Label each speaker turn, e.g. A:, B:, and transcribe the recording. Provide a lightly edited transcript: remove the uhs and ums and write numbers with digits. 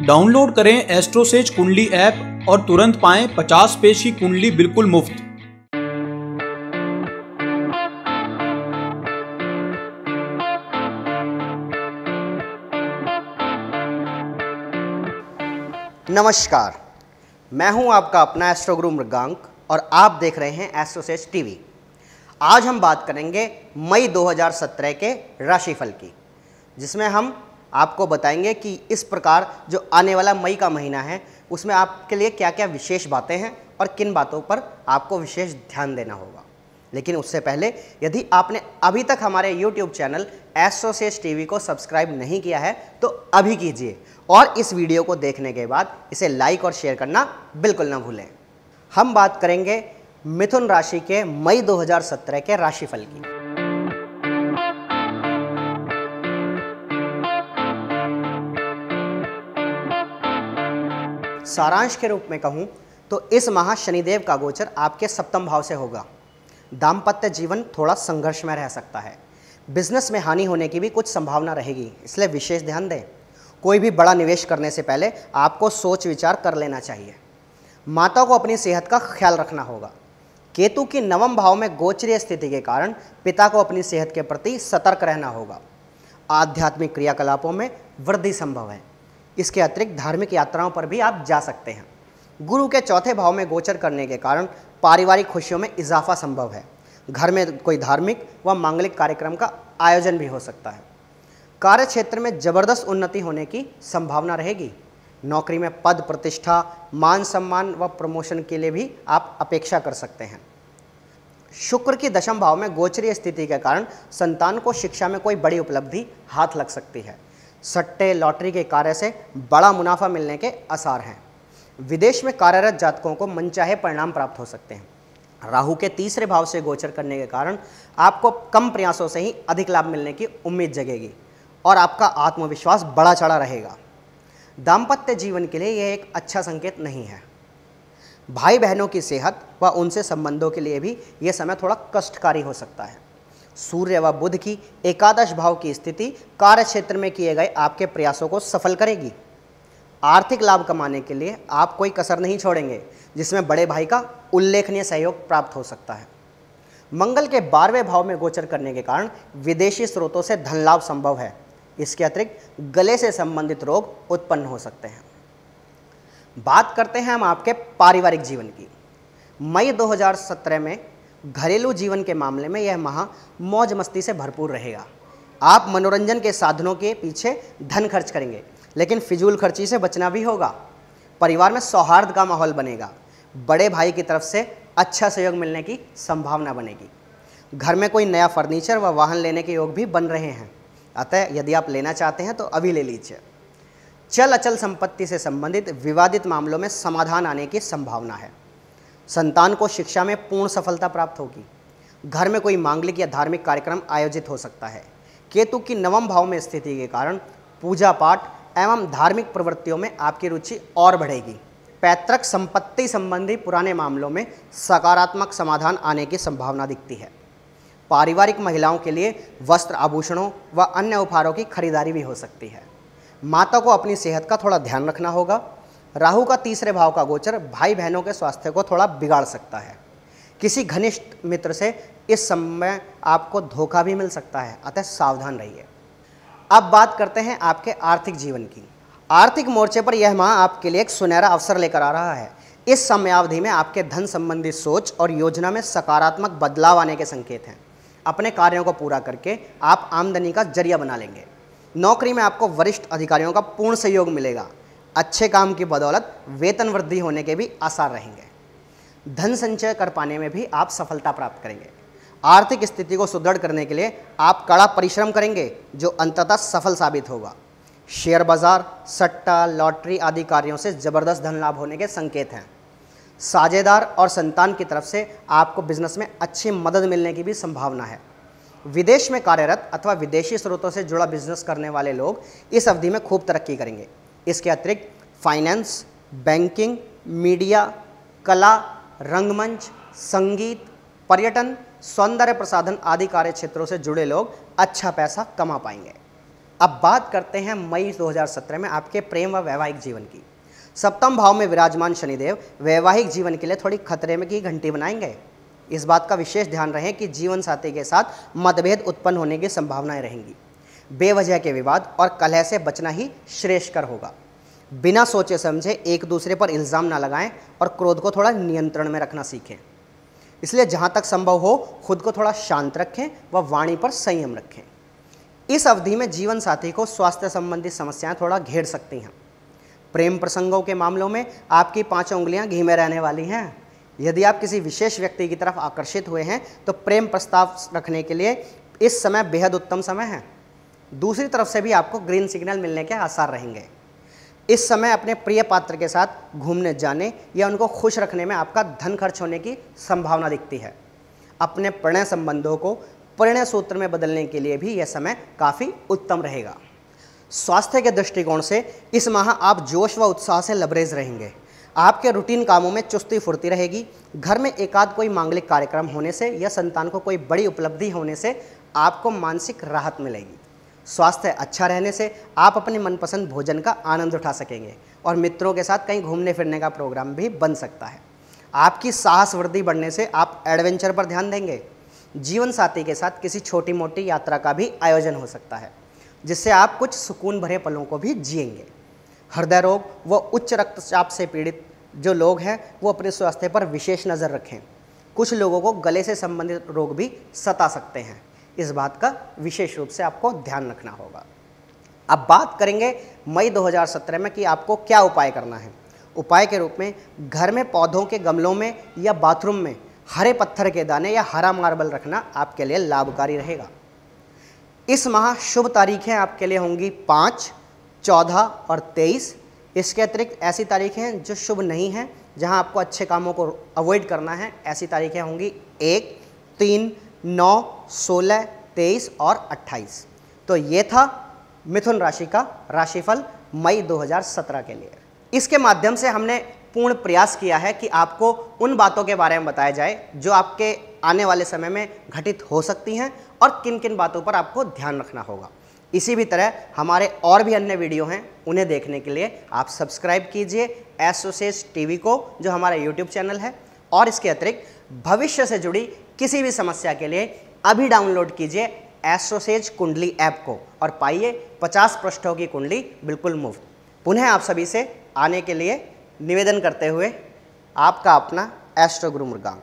A: Download करें एस्ट्रोसेज कुंडली app और तुरंत पाएं 50 पेज की कुंडली बिल्कुल मुफ्त।
B: नमस्कार, मैं हूं आपका अपना एस्ट्रो गुरु मृगांक और आप देख रहे हैं एस्ट्रोसेज टीवी। आज हम बात करेंगे मई 2017 के राशिफल की, जिसमें हम आपको बताएंगे कि इस प्रकार जो आने वाला मई का महीना है उसमें आपके लिए क्या क्या विशेष बातें हैं और किन बातों पर आपको विशेष ध्यान देना होगा। लेकिन उससे पहले यदि आपने अभी तक हमारे YouTube चैनल एस्ट्रोसेज टीवी को सब्सक्राइब नहीं किया है तो अभी कीजिए और इस वीडियो को देखने के बाद इसे लाइक और शेयर करना बिल्कुल ना भूलें। हम बात करेंगे मिथुन राशि के मई 2017 के राशिफल की। सारांश के रूप में कहूं तो इस माह शनिदेव का गोचर आपके सप्तम भाव से होगा। दाम्पत्य जीवन थोड़ा संघर्षमय रह सकता है। बिजनेस में हानि होने की भी कुछ संभावना रहेगी, इसलिए विशेष ध्यान दें। कोई भी बड़ा निवेश करने से पहले आपको सोच विचार कर लेना चाहिए। माता को अपनी सेहत का ख्याल रखना होगा। केतु की नवम भाव में गोचरीय स्थिति के कारण पिता को अपनी सेहत के प्रति सतर्क रहना होगा। आध्यात्मिक क्रियाकलापों में वृद्धि संभव है। इसके अतिरिक्त धार्मिक यात्राओं पर भी आप जा सकते हैं। गुरु के चौथे भाव में गोचर करने के कारण पारिवारिक खुशियों में इजाफा संभव है। घर में कोई धार्मिक व मांगलिक कार्यक्रम का आयोजन भी हो सकता है। कार्य क्षेत्र में जबरदस्त उन्नति होने की संभावना रहेगी। नौकरी में पद प्रतिष्ठा, मान सम्मान व प्रमोशन के लिए भी आप अपेक्षा कर सकते हैं। शुक्र की दशम भाव में गोचरीय स्थिति के कारण संतान को शिक्षा में कोई बड़ी उपलब्धि हाथ लग सकती है। सट्टे लॉटरी के कार्य से बड़ा मुनाफा मिलने के आसार हैं। विदेश में कार्यरत जातकों को मनचाहे परिणाम प्राप्त हो सकते हैं। राहु के तीसरे भाव से गोचर करने के कारण आपको कम प्रयासों से ही अधिक लाभ मिलने की उम्मीद जगेगी और आपका आत्मविश्वास बढ़ा चढ़ा रहेगा। दाम्पत्य जीवन के लिए यह एक अच्छा संकेत नहीं है। भाई बहनों की सेहत व उनसे संबंधों के लिए भी यह समय थोड़ा कष्टकारी हो सकता है। सूर्य व बुध की एकादश भाव की स्थिति कार्य क्षेत्र में किए गए आपके प्रयासों को सफल करेगी। आर्थिक लाभ कमाने के लिए आप कोई कसर नहीं छोड़ेंगे, जिसमें बड़े भाई का उल्लेखनीय सहयोग प्राप्त हो सकता है। मंगल के 12वें भाव में गोचर करने के कारण विदेशी स्रोतों से धन लाभ संभव है। इसके अतिरिक्त गले से संबंधित रोग उत्पन्न हो सकते हैं। बात करते हैं हम आपके पारिवारिक जीवन की। मई 2017 में घरेलू जीवन के मामले में यह माह मौज मस्ती से भरपूर रहेगा। आप मनोरंजन के साधनों के पीछे धन खर्च करेंगे, लेकिन फिजूल खर्ची से बचना भी होगा। परिवार में सौहार्द का माहौल बनेगा। बड़े भाई की तरफ से अच्छा सहयोग मिलने की संभावना बनेगी। घर में कोई नया फर्नीचर व वाहन लेने के योग भी बन रहे हैं, अतः यदि आप लेना चाहते हैं तो अभी ले लीजिए। चल अचल संपत्ति से संबंधित विवादित मामलों में समाधान आने की संभावना है। संतान को शिक्षा में पूर्ण सफलता प्राप्त होगी। घर में कोई मांगलिक या धार्मिक कार्यक्रम आयोजित हो सकता है। केतु की नवम भाव में स्थिति के कारण पूजा पाठ एवं धार्मिक प्रवृत्तियों में आपकी रुचि और बढ़ेगी। पैतृक संपत्ति संबंधी पुराने मामलों में सकारात्मक समाधान आने की संभावना दिखती है। पारिवारिक महिलाओं के लिए वस्त्र आभूषणों व अन्य उपहारों की खरीदारी भी हो सकती है। माता को अपनी सेहत का थोड़ा ध्यान रखना होगा। राहु का तीसरे भाव का गोचर भाई बहनों के स्वास्थ्य को थोड़ा बिगाड़ सकता है। किसी घनिष्ठ मित्र से इस समय आपको धोखा भी मिल सकता है, अतः सावधान रहिए। अब बात करते हैं आपके आर्थिक जीवन की। आर्थिक मोर्चे पर यह माह आपके लिए एक सुनहरा अवसर लेकर आ रहा है। इस समयावधि में आपके धन संबंधी सोच और योजना में सकारात्मक बदलाव आने के संकेत हैं। अपने कार्यों को पूरा करके आप आमदनी का जरिया बना लेंगे। नौकरी में आपको वरिष्ठ अधिकारियों का पूर्ण सहयोग मिलेगा। अच्छे काम की बदौलत वेतन वृद्धि होने के भी आसार रहेंगे। धन संचय कर पाने में भी आप सफलता प्राप्त करेंगे। आर्थिक स्थिति को सुदृढ़ करने के लिए आप कड़ा परिश्रम करेंगे, जो अंततः सफल साबित होगा। शेयर बाजार, सट्टा, लॉटरी आदि कार्यों से जबरदस्त धन लाभ होने के संकेत हैं। साझेदार और संतान की तरफ से आपको बिजनेस में अच्छी मदद मिलने की भी संभावना है। विदेश में कार्यरत अथवा विदेशी स्रोतों से जुड़ा बिजनेस करने वाले लोग इस अवधि में खूब तरक्की करेंगे। इसके अतिरिक्त फाइनेंस, बैंकिंग, मीडिया, कला, रंगमंच, संगीत, पर्यटन, सौंदर्य प्रसाधन आदि कार्य क्षेत्रों से जुड़े लोग अच्छा पैसा कमा पाएंगे। अब बात करते हैं मई 2017 में आपके प्रेम व वैवाहिक जीवन की। सप्तम भाव में विराजमान शनिदेव वैवाहिक जीवन के लिए थोड़ी खतरे में की घंटी बनाएंगे। इस बात का विशेष ध्यान रहे कि जीवन साथी के साथ मतभेद उत्पन्न होने की संभावनाएं रहेंगी। बेवजह के विवाद और कलह से बचना ही श्रेष्ठकर होगा। बिना सोचे समझे एक दूसरे पर इल्ज़ाम ना लगाएं और क्रोध को थोड़ा नियंत्रण में रखना सीखें। इसलिए जहाँ तक संभव हो खुद को थोड़ा शांत रखें व वाणी पर संयम रखें। इस अवधि में जीवन साथी को स्वास्थ्य संबंधी समस्याएं थोड़ा घेर सकती हैं। प्रेम प्रसंगों के मामलों में आपकी 5 उंगलियां घी में रहने वाली हैं। यदि आप किसी विशेष व्यक्ति की तरफ आकर्षित हुए हैं तो प्रेम प्रस्ताव रखने के लिए इस समय बेहद उत्तम समय है। दूसरी तरफ से भी आपको ग्रीन सिग्नल मिलने के आसार रहेंगे। इस समय अपने प्रिय पात्र के साथ घूमने जाने या उनको खुश रखने में आपका धन खर्च होने की संभावना दिखती है। अपने प्रणय संबंधों को परिणय सूत्र में बदलने के लिए भी यह समय काफ़ी उत्तम रहेगा। स्वास्थ्य के दृष्टिकोण से इस माह आप जोश व उत्साह से लबरेज रहेंगे। आपके रूटीन कामों में चुस्ती फुर्ती रहेगी। घर में एकाध कोई मांगलिक कार्यक्रम होने से या संतान को कोई बड़ी उपलब्धि होने से आपको मानसिक राहत मिलेगी। स्वास्थ्य अच्छा रहने से आप अपने मनपसंद भोजन का आनंद उठा सकेंगे और मित्रों के साथ कहीं घूमने फिरने का प्रोग्राम भी बन सकता है। आपकी साहस वृद्धि बढ़ने से आप एडवेंचर पर ध्यान देंगे। जीवन साथी के साथ किसी छोटी मोटी यात्रा का भी आयोजन हो सकता है, जिससे आप कुछ सुकून भरे पलों को भी जिएंगे। हृदय रोग व उच्च रक्तचाप से पीड़ित जो लोग हैं वो अपने स्वास्थ्य पर विशेष नज़र रखें। कुछ लोगों को गले से संबंधित रोग भी सता सकते हैं। इस बात का विशेष रूप से आपको ध्यान रखना होगा। अब बात करेंगे मई 2017 में कि आपको क्या उपाय करना है। उपाय के रूप में घर में पौधों के गमलों में या बाथरूम में हरे पत्थर के दाने या हरा मार्बल रखना आपके लिए लाभकारी रहेगा। इस माह शुभ तारीखें आपके लिए होंगी 5, 14 और 23। इसके अतिरिक्त ऐसी तारीखें जो शुभ नहीं हैं, जहां आपको अच्छे कामों को अवॉइड करना है, ऐसी तारीखें होंगी 1, 3, 9, 16, 23 और 28। तो ये था मिथुन राशि का राशिफल मई 2017 के लिए। इसके माध्यम से हमने पूर्ण प्रयास किया है कि आपको उन बातों के बारे में बताया जाए जो आपके आने वाले समय में घटित हो सकती हैं और किन किन बातों पर आपको ध्यान रखना होगा। इसी भी तरह हमारे और भी अन्य वीडियो हैं, उन्हें देखने के लिए आप सब्सक्राइब कीजिए एस्ट्रोसेज टीवी को, जो हमारा यूट्यूब चैनल है। और इसके अतिरिक्त भविष्य से जुड़ी किसी भी समस्या के लिए अभी डाउनलोड कीजिए एस्ट्रोसेज कुंडली ऐप को और पाइए 50 पृष्ठों की कुंडली बिल्कुल मुफ्त। पुनः आप सभी से आने के लिए निवेदन करते हुए आपका अपना एस्ट्रो गुरु मुर्गांक।